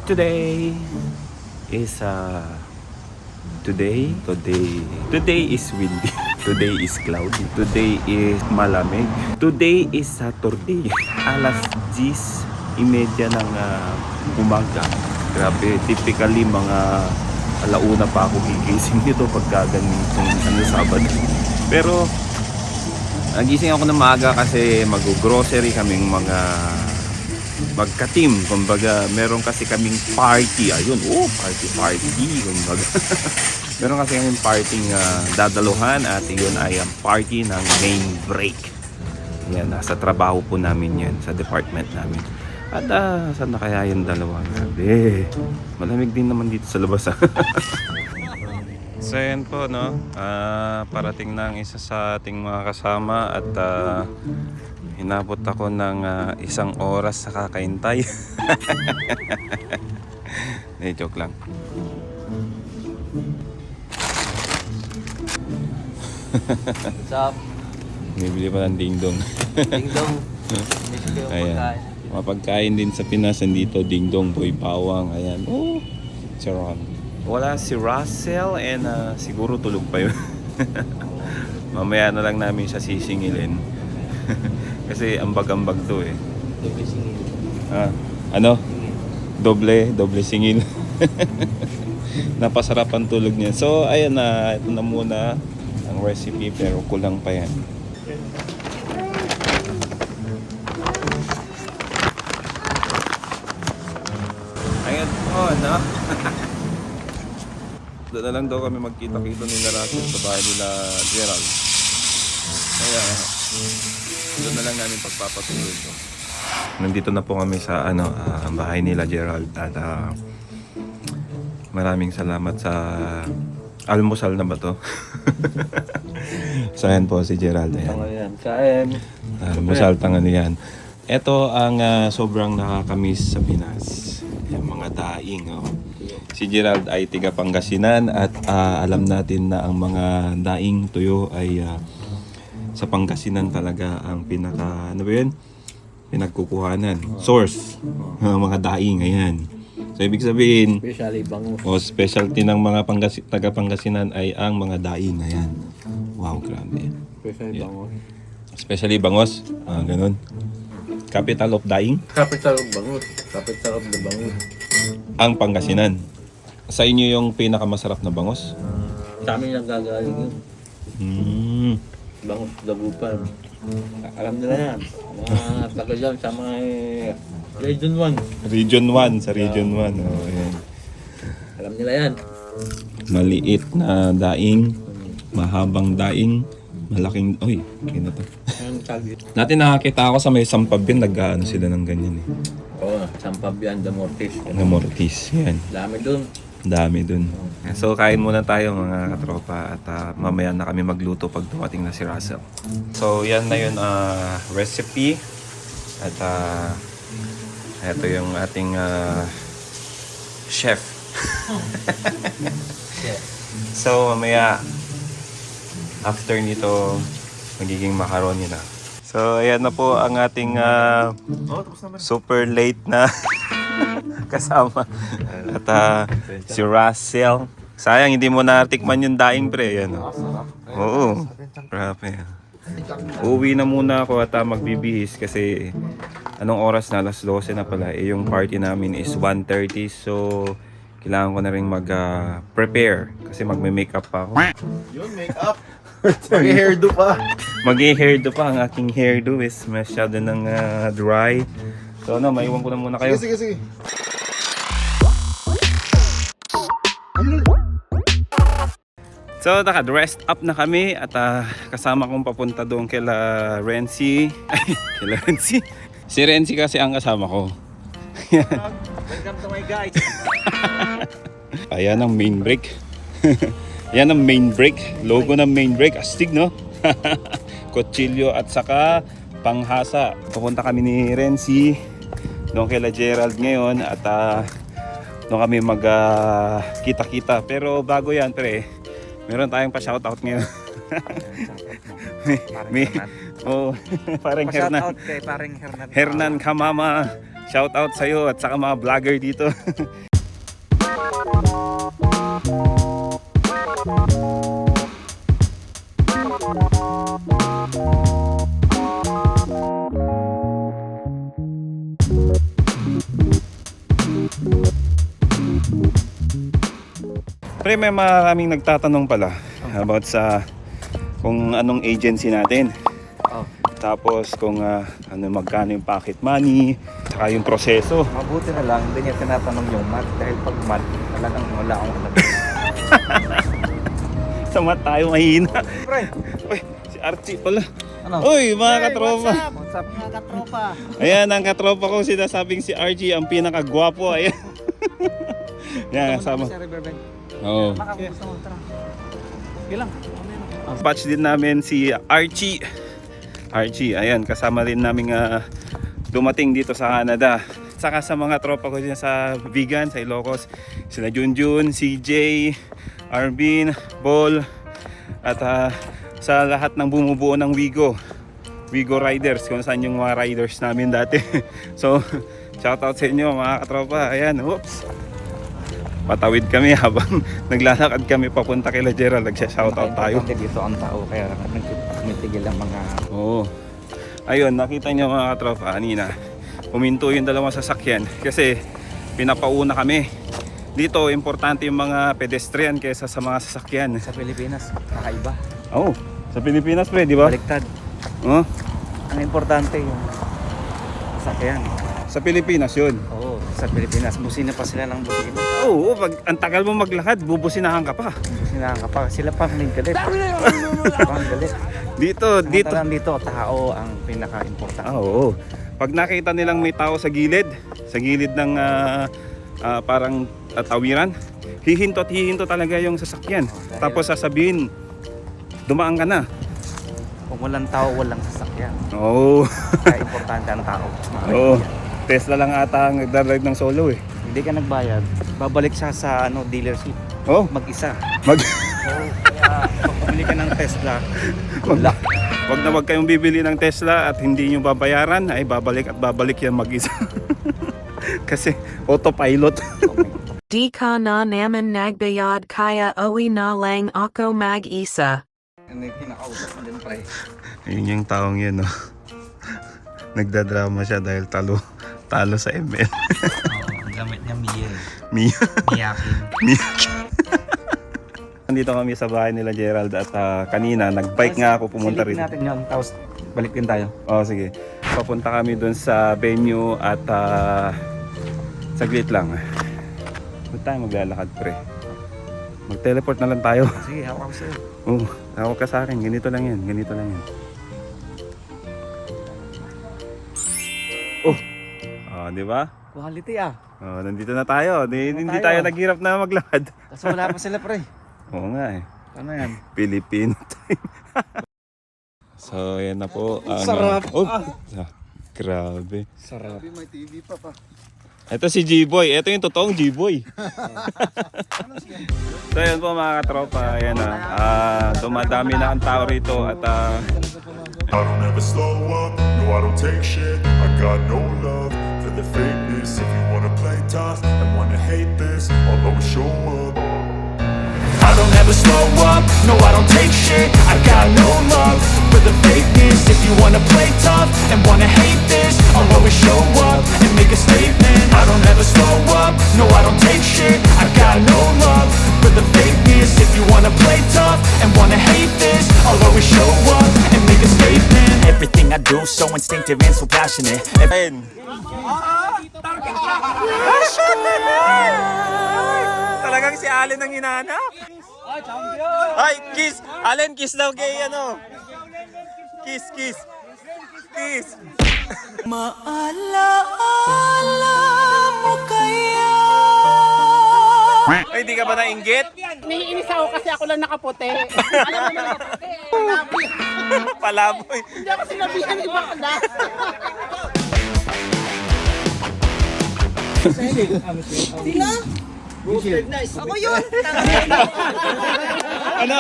Today is today is windy. Today is cloudy. Today is malamig. Today is Saturday. Alas 10:30 ng umaga. Grabe, typically mga alauna pa ako gigising nito pagka ganitong Sabado. Pero nagising ako ng maaga kasi mag-grocery kaming mga magka-team. Kumbaga, meron kasi kaming party. Ayun, party. Kumbaga. Meron kasi kaming parting dadaluhan at yun ay ang party ng main break. Yan, nasa trabaho po namin yan, sa department namin. At saan na kaya yung dalawa? Grabe. Malamig din naman dito sa labas. So yan po, no? Parating na ang isa sa ating mga kasama at hinabot ako ng 1 oras sa kakaintay. Joke lang. What's up? Bibili pa ng dingdong. Dingdong. Ayan. Mapagkain din sa Pinas, nandito dingdong, boy bawang. Ayan. Oh, charon. Wala si Russell and siguro tulog pa yun. Mamaya na lang namin siya sisingilin. Kasi ambag-ambag to eh. Doble singil. Ano? Doble singil. Napasarap ang tulog niya. So ayan na, ito na muna ang recipe pero kulang pa yan. Ayan po, no? Doon na lang daw kami magkita-kita nila Russell sa bahay nila Gerald. Kaya doon na lang namin pagpapatuloy ito. Nandito na po kami sa bahay nila Gerald at maraming salamat sa almusal na ba to? So ayan po si Gerald. Ayan. Kain. Almusal tangan yan. Ito ang sobrang nakakamiss sa Pinas. Yung mga daing. Oh. Si Gerald ay tiga Pangasinan at alam natin na ang mga daing tuyo ay sa Pangasinan talaga ang pinaka, ano ba yun? Pinagkukuhanan. Source. Mga daing, ayan. So, ibig sabihin, Especially bangus. specialty ng mga taga Pangasinan ay ang mga daing, ayan. Wow, grabe. Especially bangus. Especially bangos. Ganun. Capital of daing. Capital of bangus. Capital of the bangus. Ang Pangasinan. Sa inyo yung pinakamasarap na bangos? Sa amin lang gagaling yun. Bangus Dagupan. Alam nila yan. Mga taga dyan sa mga Region 1. Region 1, sa Region 1. Oh, ayan. Alam nila yan. Maliit na daing, mahabang daing, malaking, kaya to. Ang tagi. Dati nakakita ako sa may Sampabyan, nag-ano sila ng ganyan eh. Oo, Sampabian, Damortis. Ng Mortis, yan. Dami dun. Dami dun. So kain muna tayo mga katropa at mamaya na kami magluto pag dumating na si Russell. So yan na yun recipe at ito yung ating chef. So mamaya after nito magiging macaroni na. So ayan na po ang ating super late na kasama. At si Russell. Sayang hindi mo natikman yung daing pre. Yan. Oo. Grabe. Uuwi na muna ako at magbibihis kasi anong oras na? Alas 12 na pala. Yung party namin is 1:30. So kailangan ko na rin mag-prepare kasi magme-makeup pa ako. Yun, makeup. Mag-hairdo pa. Mag-hairdo pa. Ang aking hairdo is masyado ng dry. So maiwan ko na muna kayo. Sige. So naka-dressed up na kami at kasama kong papunta doon kila Renzi. Kila Renzi. Si Renzi kasi ang kasama ko. Welcome to my guys. Ayan ang main break. Yan ang main break. Logo ng main break. Astig, no? Kutsilyo at saka panghasa. Pupunta kami ni Renzi doon kila Gerald ngayon at doon kami kita-kita. Pero bago yan, pre, meron tayong pa-shoutout ngayon. Parang Hernan. Kay parang Hernan. Hernan Kamama. Shout out sa'yo at saka mga vlogger dito. Pre, may maraming nagtatanong pala about sa kung anong agency natin. Oh. Tapos kung ano magkano yung pocket money, saka yung proseso. Mabuti na lang, hindi niya tinatanong yung math. Dahil pag math, talagang wala akong alam. Sa mat tayo mahina. Pre, Uy, si Archie pala. ano? Uy, mga katropa. What's up, mga katropa? Ayan, ang katropa ko sinasabing si Archie ang pinakagwapo. Ayan. Yan, kasama. Sa Riverbank. Oo. Makagusto mo, tara. Okay lang. Batch din namin si Archie. Archie, ayan, kasama rin namin dumating dito sa Canada. Saka sa mga tropa ko dyan sa Vegan, sa Ilocos, sila Junjun, CJ, Arvin, Bol, at sa lahat ng bumubuo ng Wigo Riders, kung saan yung mga riders namin dati. So, shoutout sa inyo mga katropa. Ayan, oops. Patawid kami habang naglalakad kami papunta kay Gerald. Nagsha-shoutout tayo. Dito ang tao, kaya nagtitigil ang mga... Oo. Ayun, nakita nyo mga katropa kanina. Huminto yung dalawang sasakyan kasi pinapauna kami. Dito, importante yung mga pedestrian kaysa sa mga sasakyan. Sa Pilipinas, kakaiba. Oo, sa Pilipinas pre, di ba? Baliktad. Oo. Ang importante yung sakyan. Sa Pilipinas yun. Oo, sa Pilipinas, busina pa sila ng busina. Oo, pag ang tagal mo maglakad, bubusinahan ka pa. Businahan ka pa. Sila pa ang galit. Ang galit. Dito. Samantalang dito, tao ang pinaka-importante. Oo. Pag nakita nilang may tao sa gilid ng parang tawiran, hihinto talaga yung sasakyan. Dahil- Tapos sasabihin, dumaan ka na. Kung walang tao, walang sasakyan. Oo. Kaya importante ang tao. Oo. Tesla lang ata ang nagdadrive ng solo eh. Hindi ka nagbayad, babalik siya sa dealership. Oh, Mag-isa. mag Oo, kaya pag bumili ka ng Tesla, wala. wag kayong bibili ng Tesla at hindi nyo babayaran, ay babalik yan mag-isa. Kasi autopilot. Di ka na naman nagbayad kaya uwi na lang ako mag-isa. Ano yung pinakausap mo din, pre? Yun yung taong yun, no? Nagdadrama siya dahil talo sa ML. Ang gamit niya Mia. Mia. Miyakin. Nandito kami sa bahay nila Gerald at kanina nagbike nga ako pumunta Silipin rin. natin yun, tapos balik din tayo. Oh, sige. Papunta kami dun sa venue at saglit lang. Ba't tayo maglalakad pre? Mag-teleport na lang tayo. Sige, hawak ako sa'yo. Oo, hawak ka sa akin. Ganito lang yan. Oh, di ba? Quality ah. Oh, nandito na tayo. Hindi tayo. tayo naghirap na maglakad. Kasi wala pa sila, pre. Oo nga eh. Ano yan? Filipino time. So, yan na po. Sarap. Grabe. Sarap. May TV pa. Ito si G-Boy. Ito yung totoong G-Boy. So, yan po mga katropa. Ayan na. Dumadami na ang tao rito at I don't ever slow up, no I don't take shit. I got no love for the fakeness. If you wanna play tough and wanna hate this, I'll always show up. I don't ever slow up, no I don't take shit. I got no love for the fakeness. If you wanna play tough and wanna hate this, I'll always show up and make a statement. I don't ever slow up, no I don't take shit. I got no love for the fakeness. If you wanna play tough and wanna hate this, I'll always show up and make a statement. Everything I do so instinctive and so passionate. ayun. Talagang si Allen ang hinahanap. Ay, kiss! Allen, kiss daw kay ano. Kiss. Maalaala mo kaya? Ay, di ka ba nainggit? Naiinis ako kasi ako lang nakaputi. Alam mo na nakaputi. Palaboy. Palaboy. Hindi ako sinabihan ni bakla. Sila? Ako yun! Ano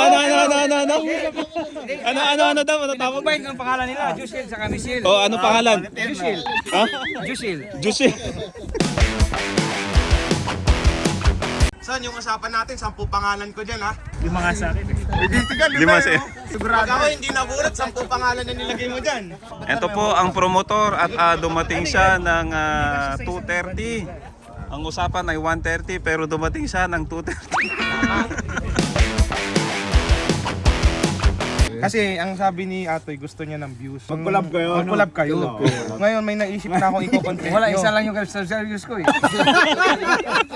daw? Ano tawag? Ang pangalan nila, Jusil sa Michelle. Oh, ano pangalan? Jusil. Ha? Jusil. Juicy. Son, yung usapan natin, 10 pangalan ko dyan, ha? Yung mga sa akin. Lima sa Pag ako hindi nabulat, 10 pangalan na nilagay mo dyan. Ito po ang promotor at dumating siya ng 2:30. Ang usapan ay 1:30 pero dumating siya ng 2:30. Kasi ang sabi ni Atoy, gusto niya ng views. Mag-collab kayo, ano? Mag-collab kayo. Ngayon may naisip na akong i-content Wala, nyo. isa lang yung serious ko eh.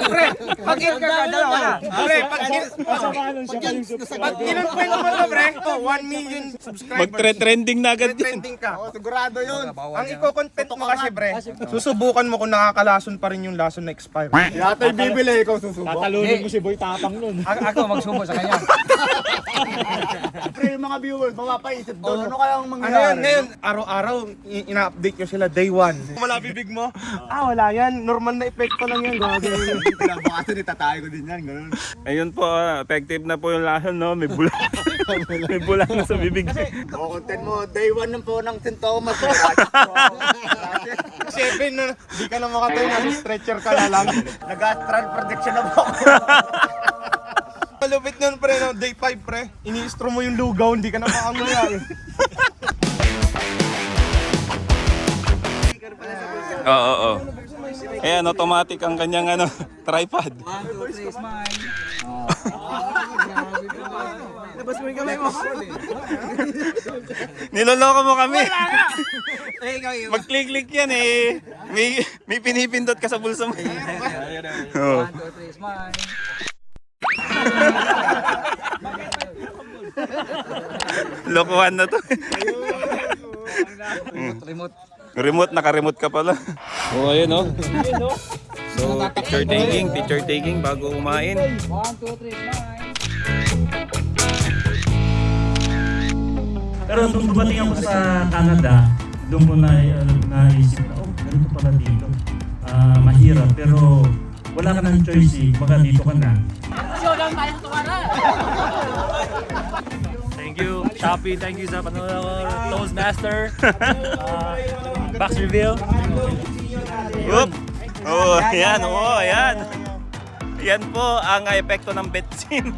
Pre, pag-in ka dalawa na. Pre, pag kinonfirm mo to, pre, 1 million subscribers. Magtre-trending na agad yun. Trending ka. Sigurado yun. Ang i-content mo kasi, pre, susubukan mo kung nakakalason pa rin yung lason na expire. Yata yung bibili, ikaw susubo. Tatalunin mo si Boy Tapang nun. Ako magsubo sa kanya. Pre, yung mga viewers, mapapaisip doon. Ano kaya ang Ano mangyayari? yan, ngayon, araw-araw, ina-update nyo sila day 1. Wala bibig mo? Wala yan. Normal na epekto lang yan. Gagawin. Baka ito nitatay ko din yan, ganun. Ayun po, effective na po yung lason, no? May bulang. May bulang na sa bibig. O, content mo, day 1 ng po ng St. Thomas. 7 na, di ka na makatayo, nasa stretcher ka na lang. Nag-astral projection na po ako. Malupit nun, pre, no? Day 5, pre. Ini-stro mo yung lugaw, hindi ka na makaangaya. Oo. Ayan, automatic ang kanyang tripod. 1, 2, 3, smile. Labas mo yung kamay mo. Niloloko mo kami. Eh, ikaw yun. Mag-click-click yan eh. May pinipindot ka sa bulsa mo. Oo. 1, 2, 3, smile. Lokohan na to. Remote. Remote, naka-remote ka pala. Oo, ayun oh. So, picture taking bago kumain. 1, 2, 3, smile. Pero nung dumating ako sa Canada, doon ko naisip na, ganito pala dito. Mahirap, pero wala ka ng choice eh. Baka dito ka na. Thank you, Shopee. Thank you sa panonood. Toastmaster. Box reveal. Oop! Oo, ayan, oo, ayan. Yan po ang epekto ng betsin.